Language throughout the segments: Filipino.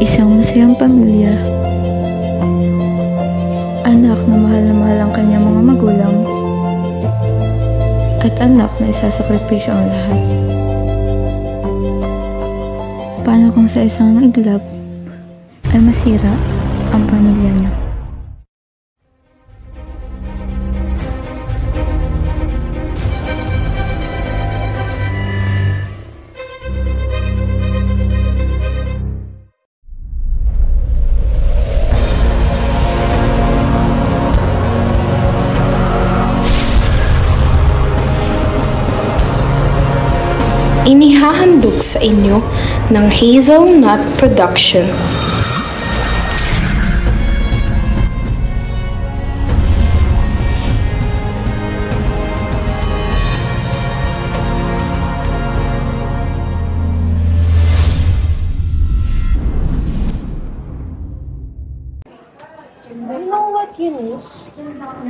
Isang masayang pamilya. Anak na mahal ang kanyang mga magulang. At anak na isasakripisyo ang lahat. Paano kung sa isang iglap ay masira ang pamilya niyo? Inihahandog sa inyo ng Hazelnut Production. You know what, Eunice?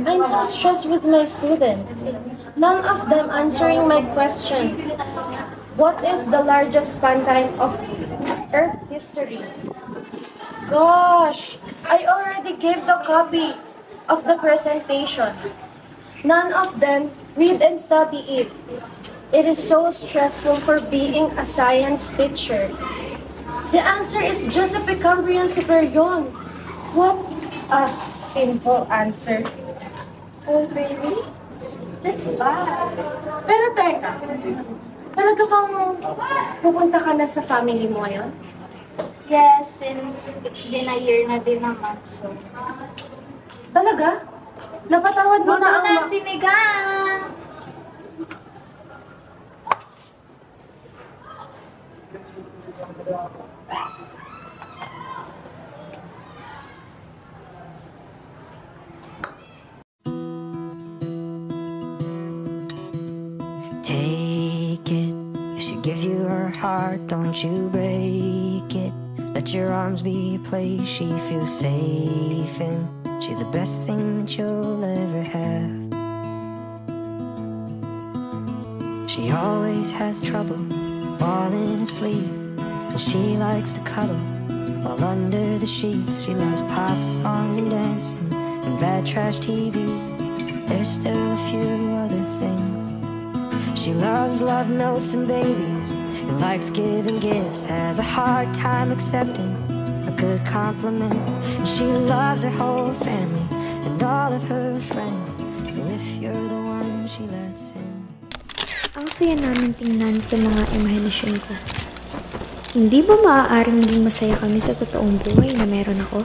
I'm so stressed with my student. None of them answering my question. What is the largest span time of Earth history? Gosh, I already gave the copy of the presentation. None of them read and study it. It is so stressful for being a science teacher. The answer is just a Precambrian superior. What a simple answer. Oh, really? That's bad. Pero teka, talaga bang pupunta ka na sa family mo ngayon? Yes, since it's been a year na din naman, so... Talaga? Napatawad mo Buto na ang... na sinigang! Take it, if she gives you her heart, don't you break it. Let your arms be a place she feels safe in. She's the best thing that you'll ever have. She always has trouble falling asleep, and she likes to cuddle while under the sheets. She loves pop songs and dancing and bad trash TV. There's still a few other things. She loves love notes and babies, and likes giving gifts, has a hard time accepting a good compliment. And she loves her whole family and all of her friends. So if you're the one she lets in. Ang saya namin tingnan sa mga imahinasyon ko. Hindi ba maaaring maging masaya kami sa totoong buhay na meron ako?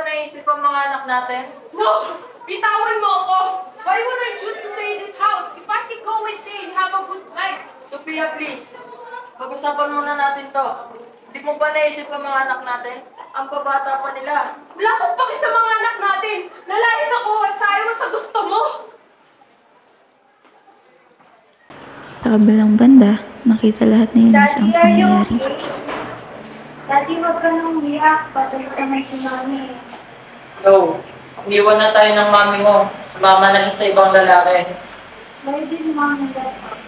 Naisip ang mga anak natin? No! Bitawan mo ako! Why would I choose to stay in this house? If I could go with Dave, have a good life. Sophia, please. Pag-usapan muna natin to. Hindi mo ba naisip ang mga anak natin? Ang babata pa nila. Wala akong paki sa mga anak natin. Nalayas ako at sayang sa gusto mo. Sa kabilang banda, nakita lahat ni Eunice ang pangyayari. Daddy, wag ka nang umiyak. Patuloy naman si Mami. No. Iniwan na tayo ng mami mo. Sumama na siya sa ibang lalaki. Dahil din si Mami dapat.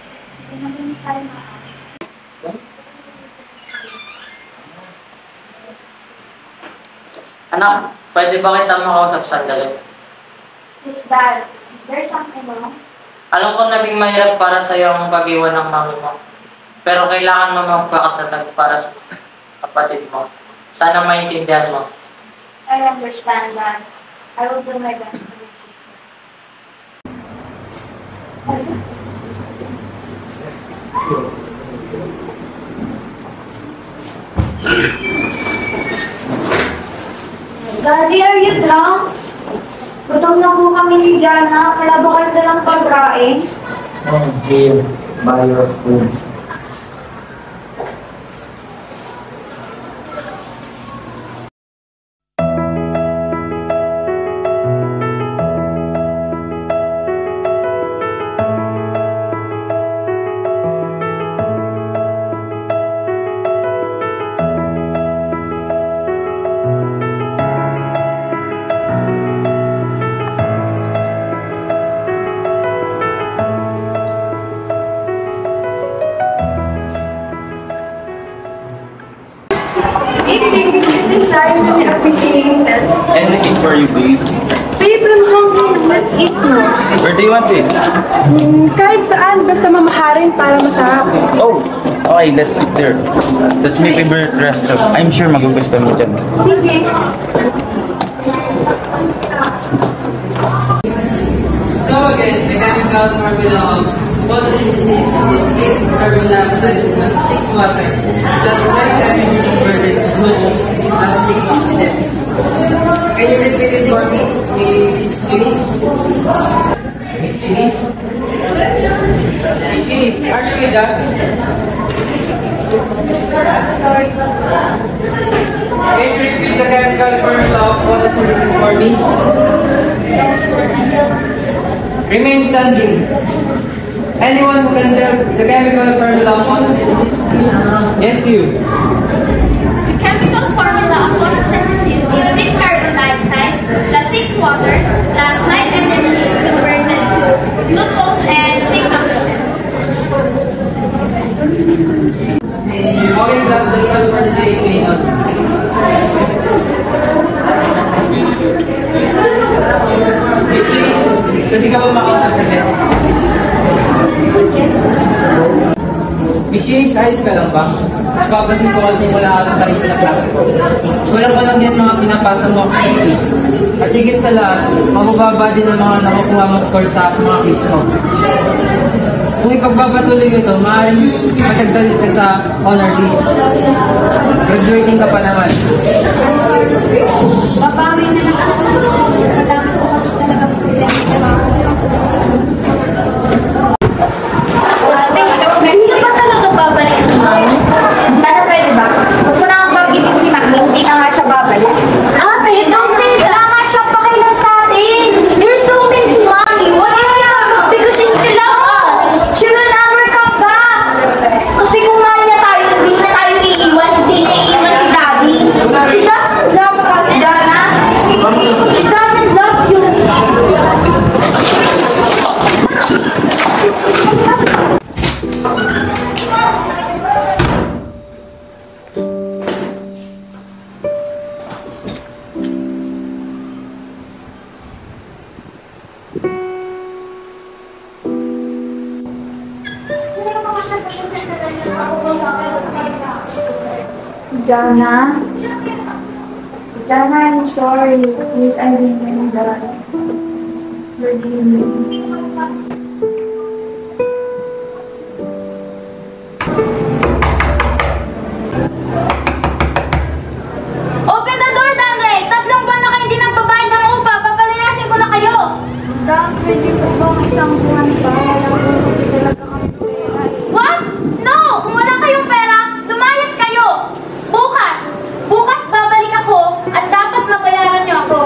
Hindi na din tayo maaari. Anak, pwede ba kita makausap sandali? Yes, Dad. Is there something wrong? Alam ko naging mahirap para sa iyo ang pag-iwan ng mami mo. Pero kailangan mo magpakatatag para sa kapatid mo. Sana maintindihan mo. I understand, Dad. I will do my best for my sister. Daddy, are you drunk? Gutom na po kami ni Jana. Wala ba kayo dalang pagkain? Here, buy your foods. for you, babe. Babe, I'm hungry. Let's eat now. Where do you want it? Kahit saan, basta mamaharin para masarap. Oh, okay, let's eat there. That's my favorite restaurant. I'm sure magugustuhan mo dyan. Sige. So again, the chemical formula of photosynthesis is 6 carbon dioxide plus 6 water plus 5 hydrogen converted glucose plus 6 oxygen. Can you repeat it for me, Miss Feliz? Miss Feliz? Miss Feliz, are you with us? Sorry. Can you repeat the chemical formula of photosynthesis for me? Remain standing. Anyone who can tell the chemical formula of photosynthesis? Yes, you. The chemical formula of photosynthesis is 6 carbon dioxide plus 6 water plus light energy is converted to glucose and 6 oxygen. Okay, class, that's all for today. Pwede ka ba makisagsalit? Miss, ayos ka lang ba? Napapansin ko kasi wala ka sa sarili sa klase ko. Wala pa lang din mga pinapasa mo activities. At higit sa lahat, mabababa din ang mga nakukuha mong score sa mga quiz mo. Kung ipagpapatuloy mo ito, maaaring matagdal ka sa honor list. Graduating ka pa naman. Babawi na lang ako sa school. Madami ko kasi talaga problema sa mga ate, hindi ka ba talaga babalik sa mami? Para pwede ba? Huwag mo na ang pag-ibig si mami, hindi na nga siya babalik. Ate, don't say that! Wala nga siyang pakilang sa atin! You're so mean to mommy! What is she? Because she still loves us! She will never come back! Kasi kung mahal niya tayo, hindi na tayo iiwan, hindi niya iiwan si daddy. She doesn't love us, Jana! She doesn't love you! Jana? Jana, I'm sorry. Please, I didn't mean that. Forgive me. Open the door, Danre! 3 buwan na kayo hindi nagbabayad ng upa. Papalayasin ko na kayo! Dan, pwede po bang isang buwan pa? Wala ko kasi talaga kami pera. What? No! Kung wala kayong pera, lumayas kayo! Bukas! Bukas babalik ako at dapat mabayaran niyo ako.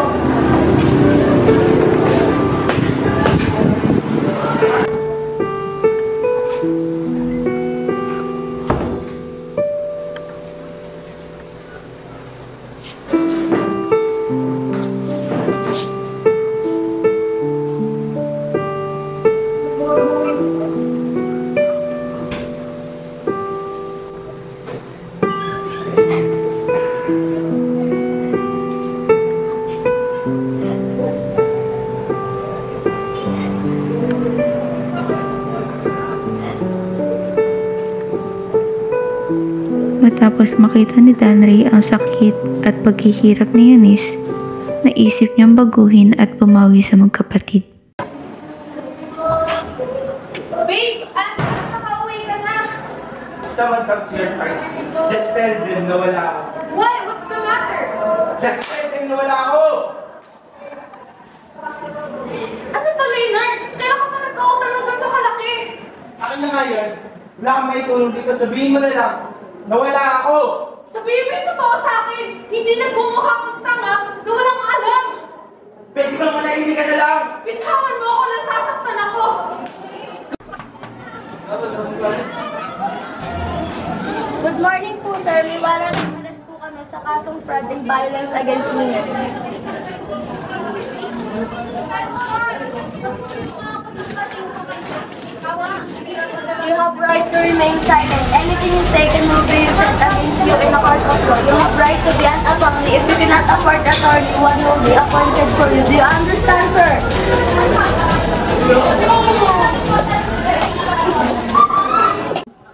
Matapos makita ni Danray ang sakit at paghihirap ni Eunice, naisip niyang baguhin at pumawi sa magkapatid. Babe, nakauwi ka na. Someone comes here, guys. Just tell them na wala ako. Why? What's the matter? Just tell them na wala ako! Ano ba, Leonard? Kaya ka pa nagkautang ng ganito kalaki. Akin na nga yun. Wala kang may tulong dito. Sabihin mo na lang na wala ako! Sabihin mo yung totoo sa akin. Hindi nagbumukha kang tanga na walang alam. Pwede bang manahimik ka na lang? Bitawan mo ako, nasasaktan ako. Good morning po, sir. May warrant of arrest po kami sa kasong fraud and violence against women. You have right to remain remain silent. Anything you say can be used against you in a court of law. You have right to be an attorney. If you cannot afford attorney, one will be appointed for you. Do you understand, sir?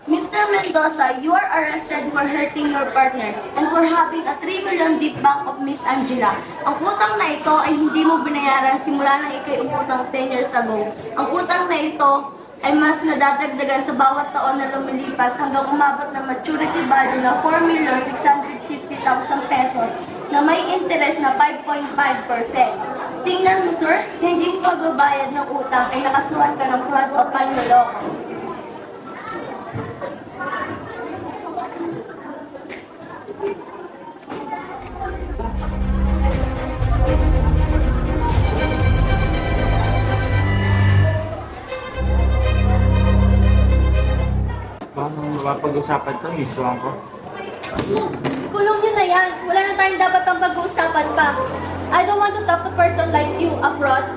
Mr. Mendoza, you are arrested for hurting your partner and for having a 3 million deep bank of Miss Angela. Ang utang na ito ay hindi mo binayaran simula nang ikay umutang 10 years ago. Ang utang na ito ay mas nadadagdagan sa bawat taon na lumilipas hanggang umabot na maturity value na 4,650,000 pesos na may interest na 5.5%. Tingnan mo, sir, sa hindi mo pagbabayad ng utang ay nakasuhan ka ng fraud o panloloko. Paano mapag-usapan ito, Miss Wangko? Kulong nyo na yan. Wala na tayong dapat pang pag-uusapan pa. I don't want to talk to a person like you, a fraud.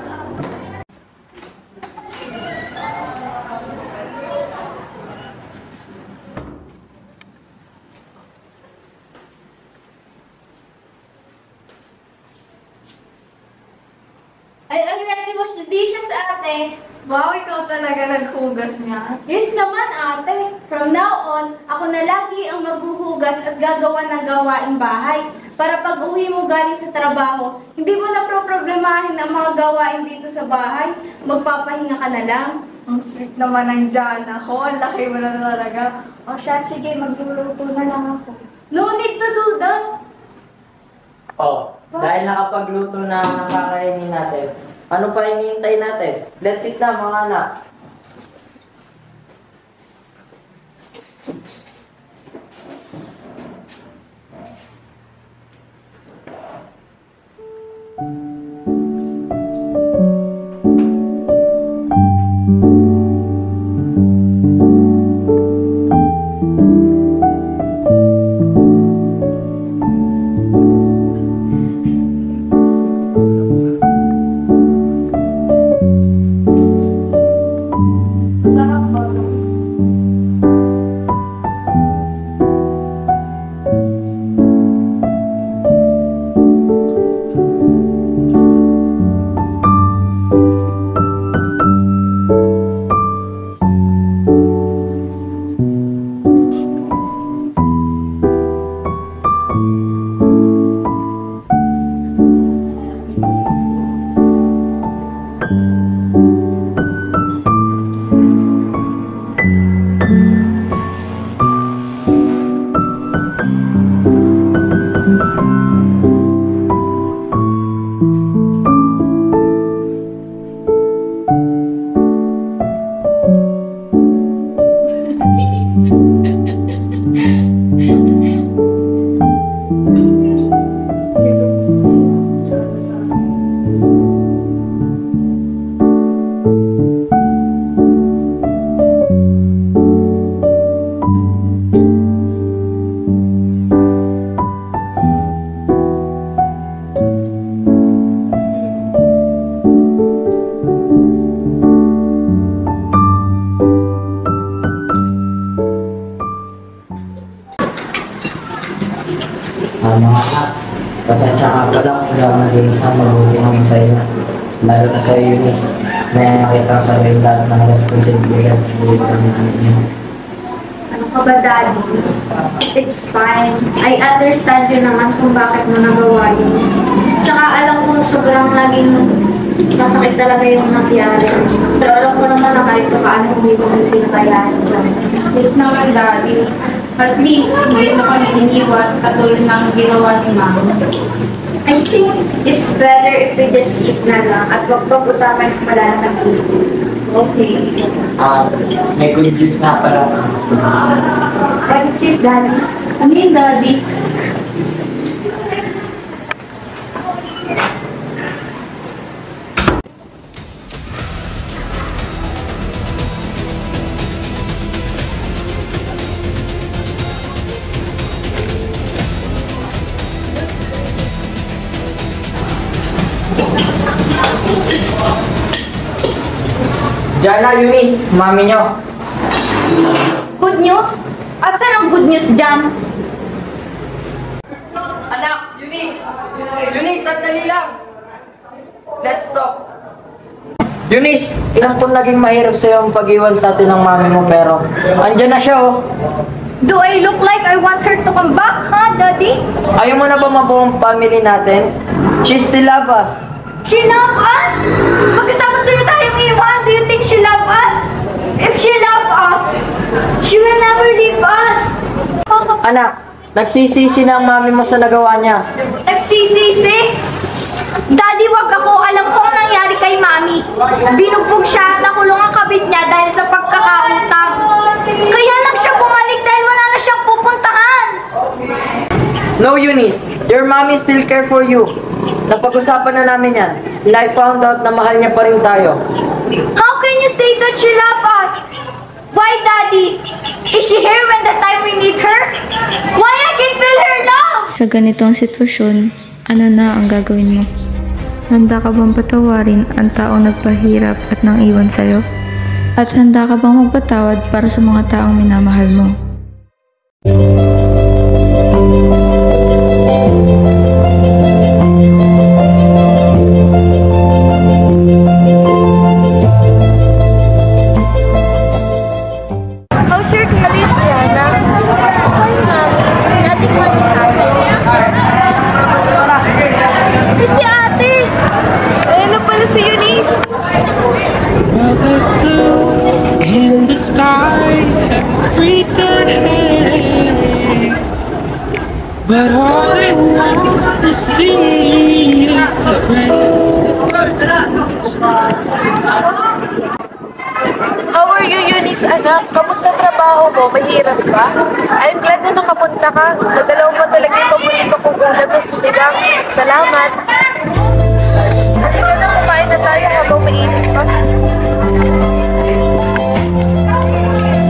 I already washed the dishes, ate. Wow, ikaw talaga naghugas niya. Yes naman, ate. From now on, ako na lagi ang maghuhugas at gagawa ng gawaing bahay. Para pag uwi mo galing sa trabaho, hindi mo na problemahin ang mga gawain dito sa bahay. Magpapahinga ka na lang. Ang sweet naman ng Jana ko. Ang laki mo na talaga. O siya, sige, magluluto na lang ako. No need to do that. Oh, dahil nakapagluto na ang kakainin natin, ano pa hinihintay natin? Let's eat na, mga anak. Mga anak, pasensya ka pala kung hindi ako naging isang mabuti ng sa'yo. Lalo na sa'yo, Eunice, na nakita ko sa iyo lahat ng responsibilidad ng buhay ng anak niyo. Ano ka ba, Daddy? It's fine. I understand you naman kung bakit mo nagawa yun. Tsaka alam kong sobrang naging masakit talaga yung nangyari. Pero alam ko naman na kahit paano hindi mo pinatayan dyan. Yes naman, Daddy. At least, hindi mo kami iniwan at tulad ng ginawa ni Mama. I think it's better if we just eat na lang at wag pag-usapan kung wala na eat. Okay. May good news nga pala. Let's eat, Daddy. Ano yun, Daddy? Jana, Eunice, mami nyo. Good news? Asan ang good news dyan? Anak, Eunice! Eunice, sandali lang! Let's talk! Eunice, ilang po naging mahirap sa'yo ang pag-iwan sa atin ng mami mo pero andyan na siya oh. Do I look like I want her to come back, ha, Daddy? Ayaw mo na ba mabuong family natin? She still love us. She love us? Pagkatapos sa'yo tayong iwan, do you think she love us? If she love us, she will never leave us. Anak, nagsisisi na ang mami mo sa nagawa niya. Nagsisisi? Daddy, wag ako. Alam ko ang nangyari kay Mami. Binugbog siya at nakulong ang kabit niya dahil sa pagkakautang. Kaya lang siya bumalik dahil wala na siyang pupuntahan. No, Eunice. Your mommy still care for you. Napag-usapan na namin yan. And I found out na mahal niya pa rin tayo. How can you say that she love us? Why, Daddy? Is she here when the time we need her? Why I can feel her love? Sa ganitong sitwasyon, ano na ang gagawin mo? Handa ka bang patawarin ang taong nagpahirap at nang iwan sa'yo? At handa ka bang magpatawad para sa mga taong minamahal mo? How's your college, Jana? It's fine, Mommy. Nothing much happened. Si ate! Ayun na pala si Eunice! Well, there's blue in the sky every day, but all they want to see is the gray. How are you, Eunice, anak? Kamusta trabaho mo? Mahirap ba? I'm glad na nakapunta ka. Nadalaw mo talaga yung paborito kong ulam na sinigang. Salamat! Halika na, kumain na tayo habang mainit pa.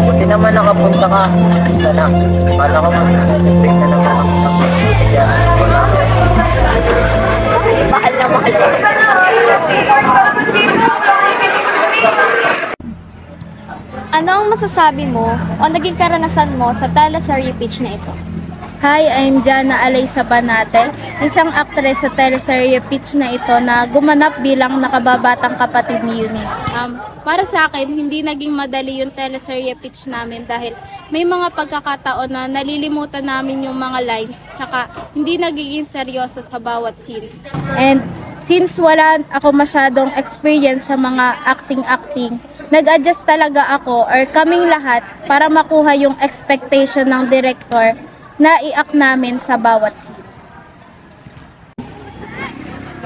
Buti naman nakapunta ka. Sana. Kala ko mag-celebrate na naman ako. Mahal na mahal. Ano ang masasabi mo o naging karanasan mo sa teleserye pitch na ito? Hi, I'm Jana Alay Sabanate, isang aktres sa teleserye pitch na ito na gumanap bilang nakababatang kapatid ni Eunice. Para sa akin, hindi naging madali yung teleserye pitch namin dahil may mga pagkakataon na nalilimutan namin yung mga lines tsaka hindi nagiging seryoso sa bawat scenes. And since wala ako masyadong experience sa mga acting, nag-adjust talaga ako or kaming lahat para makuha yung expectation ng director na i-act namin sa bawat scene.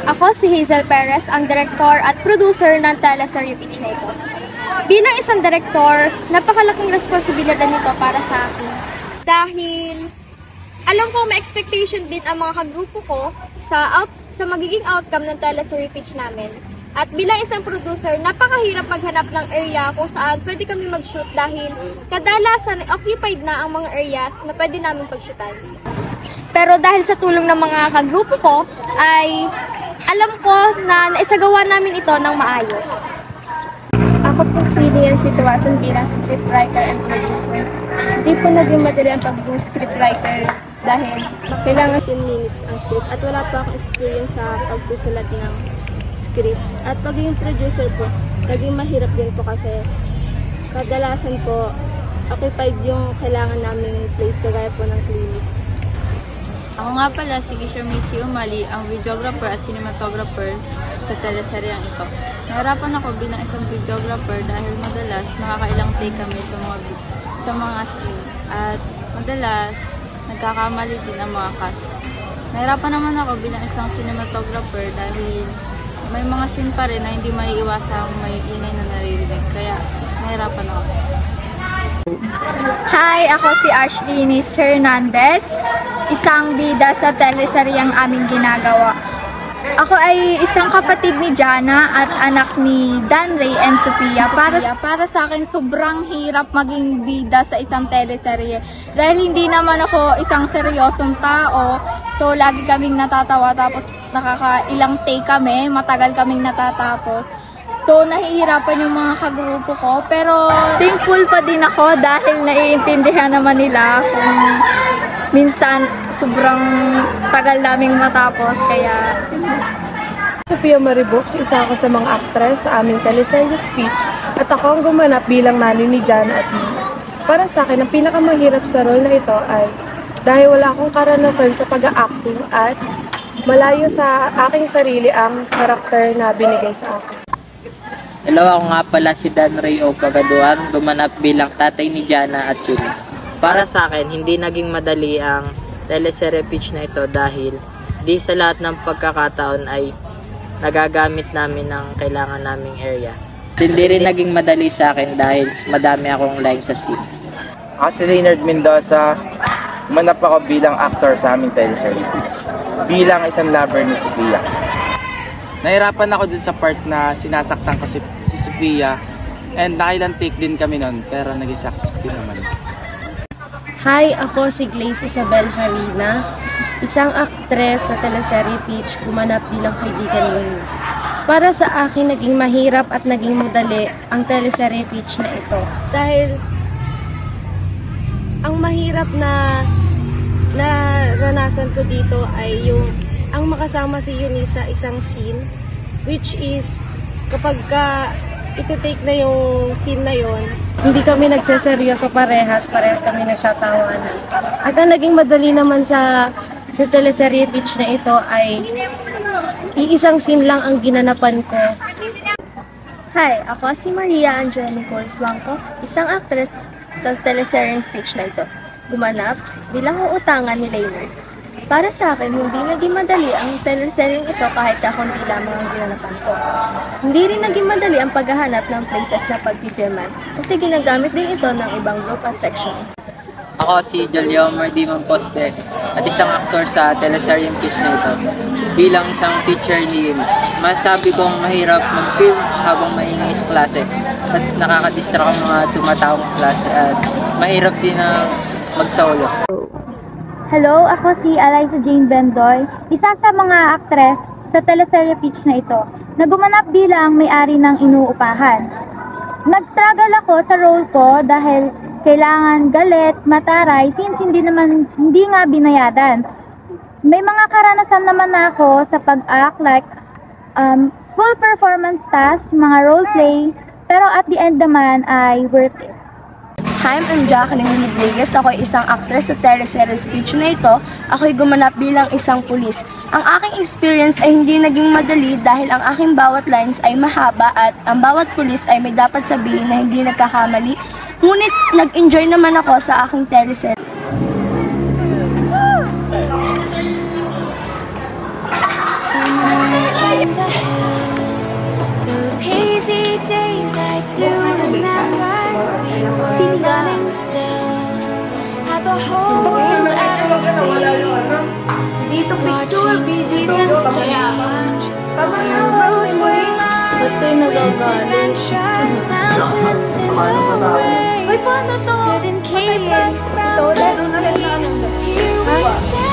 Ako si Hazel Perez, ang director at producer ng teleserye pitch na ito. Bilang isang director, napakalaking responsibilidad nito para sa akin. Dahil alam ko may expectation din ang mga kagrupo ko sa magiging outcome ng teleserye pitch namin. At bilang isang producer, napakahirap maghanap ng area kung saan pwede kami mag-shoot dahil kadalasan occupied na ang mga areas na pwede namin pag-shootan. Pero dahil sa tulong ng mga kagrupo ko, ay alam ko na naisagawa namin ito ng maayos. Ako po si Lian Situasan bilang scriptwriter and producer. Hindi po naging madali ang pag-scriptwriter dahil kailangan 10 minutes ang script at wala pa akong experience sa pagsusulat ng script. At pagiging producer po, naging mahirap din po kasi kadalasan po occupied yung kailangan naming place kagaya po ng clinic. Ako nga pala si Kishamisi Umali, ang videographer at cinematographer sa teleseryang ito. Nahirapan ako bilang isang videographer dahil madalas nakakailang take kami sa mga scene at madalas nagkakamali din ang mga cast. Nahirapan naman ako bilang isang cinematographer dahil may mga scene pa rin na hindi maiiwasang may ingay na naririnig, kaya nahirapan ako. Hi, ako si Ashley Nis Hernandez, isang bida sa teleseryang aming ginagawa. Ako ay isang kapatid ni Jana at anak ni Danray and Sophia. Para sa akin, sobrang hirap maging bida sa isang teleserye. Dahil hindi naman ako isang seryosong tao, so lagi kaming natatawa tapos nakakailang take kami, matagal kaming natatapos. So, nahihirapan yung mga kagrupo ko. Pero, thankful pa din ako dahil naiintindihan naman nila kung minsan sobrang tagal naming matapos. Kaya, Sophia Maribox, isa ako sa mga aktres sa aming teleserye Speech at ako ang gumanap bilang nanay ni Jana at Liz. Para sa akin, ang pinakamahirap sa role na ito ay dahil wala akong karanasan sa pag-acting at malayo sa aking sarili ang karakter na binigay sa akin. Hello, ako nga pala si Danray O. Pagaduan, gumanap bilang tatay ni Jana at Eunice. Para sa akin, hindi naging madali ang teleserye Peach na ito dahil di sa lahat ng pagkakataon ay nagagamit namin ng kailangan naming area. Hindi rin naging madali sa akin dahil madami akong line sa scene. Ako si Leonard Mendoza, gumanap ako bilang actor sa aming teleserye Peach, bilang isang lover ni Sophia. Nahirapan ako dun sa part na sinasaktan ko si Sophia and nakailang take din kami nun pero naging success din naman. Hi, ako si Glaze Isabel Harina, isang aktres sa teleserye Peach, gumanap bilang kaibigan ni Eunice. Para sa akin, naging mahirap at naging madali ang teleserye Peach na ito. Dahil ang mahirap na naranasan ko dito ay yung ang makasama si Eunice sa isang scene, which is kapag iti-take na yung scene na yon, hindi kami nagseseryoso parehas kami nagtatawanan. At ang naging madali naman sa teleserye Peach na ito ay iisang scene lang ang ginanapan ko. Hi, ako si Maria Angela Nicole Swangco, isang actress sa teleserye Speech na ito. Gumanap bilang uutangan ni Leonard. Para sa akin, hindi naging madali ang teleseryeng ito kahit kakunti lamang ang ginanapan ko. Hindi rin naging madali ang paghahanap ng places na pagpipilman kasi ginagamit din ito ng ibang group at section. Ako si Julio Mardimon Poste at isang aktor sa teleseryeng Peach na ito bilang isang teacher ni Eunice. Masasabi kong mahirap mag-film habang maingay sa klase at nakakadistract ang mga tumataong klase at mahirap din na mag-solo. hello, ako si Eliza Jane Bendoy, isa sa mga aktres sa teleserye Peach na ito, na gumanap bilang may-ari ng inuupahan. Nag-struggle ako sa role ko dahil kailangan galit, mataray, since hindi nga binayadan. May mga karanasan naman ako sa pag-act like school performance task, mga role play, pero at the end naman ay worth it. Hi, I'm Jacqueline Rodriguez. Ako ay isang actress sa teleserye Speech na ito. Ako'y gumanap bilang isang pulis. Ang aking experience ay hindi naging madali dahil ang aking bawat lines ay mahaba at ang bawat pulis ay may dapat sabihin na hindi nagkakamali. Ngunit nag-enjoy naman ako sa aking teleserye. Those hazy days I do remember. We were running still, had the whole world at our feet, watching seasons change. Our roads were lined with adventure, mountains in the way couldn't keep us from the sea. Here we stand.